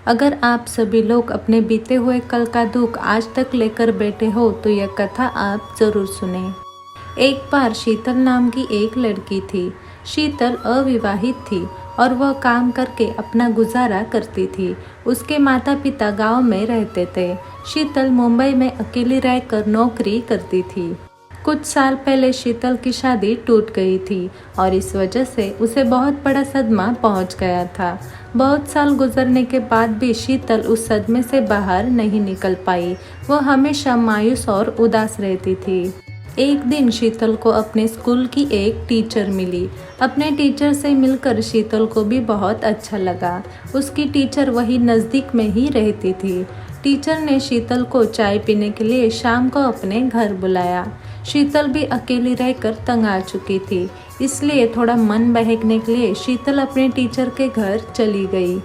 अगर आप सभी लोग अपने बीते हुए कल का दुख आज तक लेकर बैठे हो तो यह कथा आप जरूर सुने। एक बार शीतल नाम की एक लड़की थी। शीतल अविवाहित थी और वह काम करके अपना गुजारा करती थी। उसके माता पिता गांव में रहते थे। शीतल मुंबई में अकेली रहकर नौकरी करती थी। कुछ साल पहले शीतल की शादी टूट गई थी और इस वजह से उसे बहुत बड़ा सदमा पहुंच गया था। बहुत साल गुजरने के बाद भी शीतल उस सदमे से बाहर नहीं निकल पाई। वह हमेशा मायूस और उदास रहती थी। एक दिन शीतल को अपने स्कूल की एक टीचर मिली। अपने टीचर से मिलकर शीतल को भी बहुत अच्छा लगा। उसकी टीचर वही नज़दीक में ही रहती थी। टीचर ने शीतल को चाय पीने के लिए शाम को अपने घर बुलाया। शीतल भी अकेली रहकर तंग आ चुकी थी, इसलिए थोड़ा मन बहकने के लिए शीतल अपने टीचर के घर चली गई।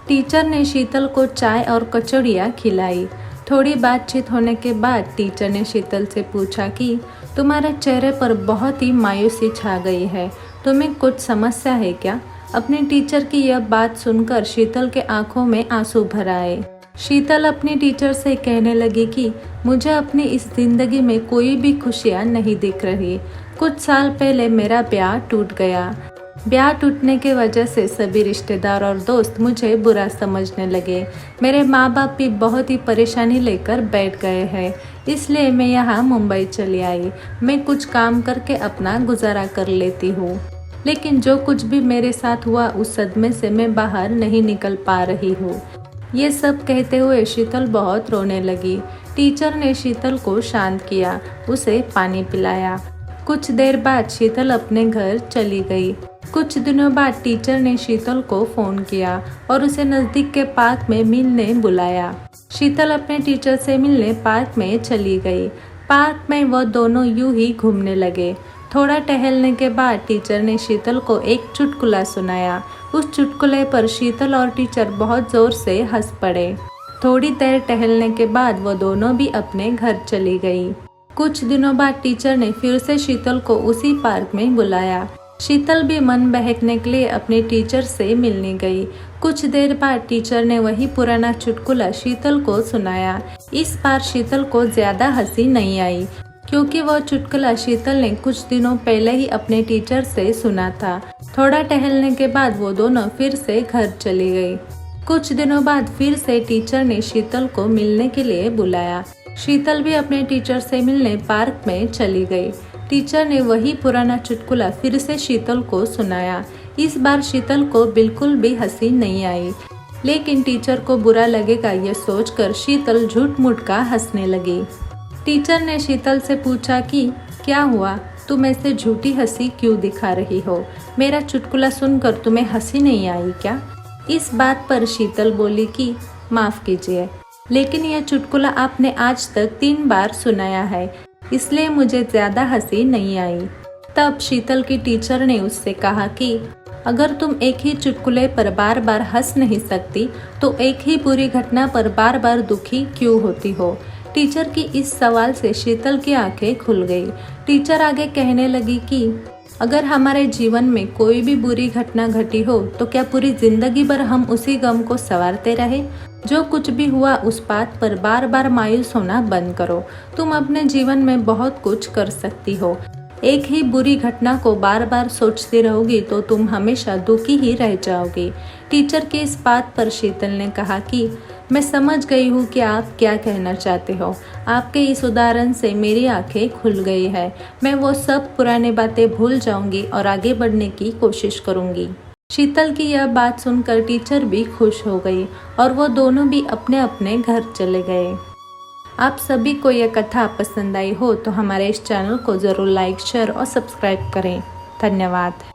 टीचर ने शीतल को चाय और कचौड़ियाँ खिलाई। थोड़ी बातचीत होने के बाद टीचर ने शीतल से पूछा कि तुम्हारे चेहरे पर बहुत ही मायूसी छा गई है, तुम्हें कुछ समस्या है क्या? अपने टीचर की यह बात सुनकर शीतल के आंखों में आंसू भर आए। शीतल अपनी टीचर से कहने लगी कि मुझे अपनी इस जिंदगी में कोई भी खुशियाँ नहीं दिख रही। कुछ साल पहले मेरा ब्याह टूट गया। ब्याह टूटने की वजह से सभी रिश्तेदार और दोस्त मुझे बुरा समझने लगे। मेरे माँ बाप भी बहुत ही परेशानी लेकर बैठ गए हैं, इसलिए मैं यहाँ मुंबई चली आई। मैं कुछ काम करके अपना गुजारा कर लेती हूँ, लेकिन जो कुछ भी मेरे साथ हुआ उस सदमे से मैं बाहर नहीं निकल पा रही हूँ। ये सब कहते हुए शीतल बहुत रोने लगी। टीचर ने शीतल को शांत किया, उसे पानी पिलाया। कुछ देर बाद शीतल अपने घर चली गई। कुछ दिनों बाद टीचर ने शीतल को फ़ोन किया और उसे नज़दीक के पार्क में मिलने बुलाया। शीतल अपने टीचर से मिलने पार्क में चली गई। पार्क में वह दोनों यूं ही घूमने लगे। थोड़ा टहलने के बाद टीचर ने शीतल को एक चुटकुला सुनाया। उस चुटकुले पर शीतल और टीचर बहुत जोर से हंस पड़े। थोड़ी देर टहलने के बाद वो दोनों भी अपने घर चली गई। कुछ दिनों बाद टीचर ने फिर से शीतल को उसी पार्क में बुलाया। शीतल भी मन बहकने के लिए अपने टीचर से मिलने गई। कुछ देर बाद टीचर ने वही पुराना चुटकुला शीतल को सुनाया। इस बार शीतल को ज्यादा हंसी नहीं आई, क्योंकि वह चुटकुला शीतल ने कुछ दिनों पहले ही अपने टीचर से सुना था। थोड़ा टहलने के बाद वो दोनों फिर से घर चली गई। कुछ दिनों बाद फिर से टीचर ने शीतल को मिलने के लिए बुलाया। शीतल भी अपने टीचर से मिलने पार्क में चली गई। टीचर ने वही पुराना चुटकुला फिर से शीतल को सुनाया। इस बार शीतल को बिल्कुल भी हंसी नहीं आई, लेकिन टीचर को बुरा लगेगा यह सोचकर शीतल झूठ मूठ का हंसने लगी। टीचर ने शीतल से पूछा कि क्या हुआ, तुम ऐसे झूठी हंसी क्यों दिखा रही हो? मेरा चुटकुला सुनकर तुम्हें हंसी नहीं आई क्या? इस बात पर शीतल बोली कि माफ़ कीजिए, लेकिन यह चुटकुला आपने आज तक 3 बार सुनाया है, इसलिए मुझे ज़्यादा हंसी नहीं आई। तब शीतल की टीचर ने उससे कहा कि अगर तुम एक ही चुटकुले पर बार बार हंस नहीं सकती तो एक ही बुरी घटना पर बार बार दुखी क्यों होती हो? टीचर की इस सवाल से शीतल की आंखें खुल गई। टीचर आगे कहने लगी कि अगर हमारे जीवन में कोई भी बुरी घटना घटी हो तो क्या पूरी जिंदगी भर हम उसी गम को संवारते रहे? जो कुछ भी हुआ उस बात पर बार बार मायूस होना बंद करो। तुम अपने जीवन में बहुत कुछ कर सकती हो। एक ही बुरी घटना को बार बार सोचती रहोगी तो तुम हमेशा दुखी ही रह जाओगी। टीचर की इस बात पर शीतल ने कहा कि मैं समझ गई हूँ कि आप क्या कहना चाहते हो। आपके इस उदाहरण से मेरी आंखें खुल गई है। मैं वो सब पुरानी बातें भूल जाऊंगी और आगे बढ़ने की कोशिश करूंगी। शीतल की यह बात सुनकर टीचर भी खुश हो गई और वो दोनों भी अपने अपने घर चले गए। आप सभी को यह कथा पसंद आई हो तो हमारे इस चैनल को ज़रूर लाइक, शेयर और सब्सक्राइब करें। धन्यवाद।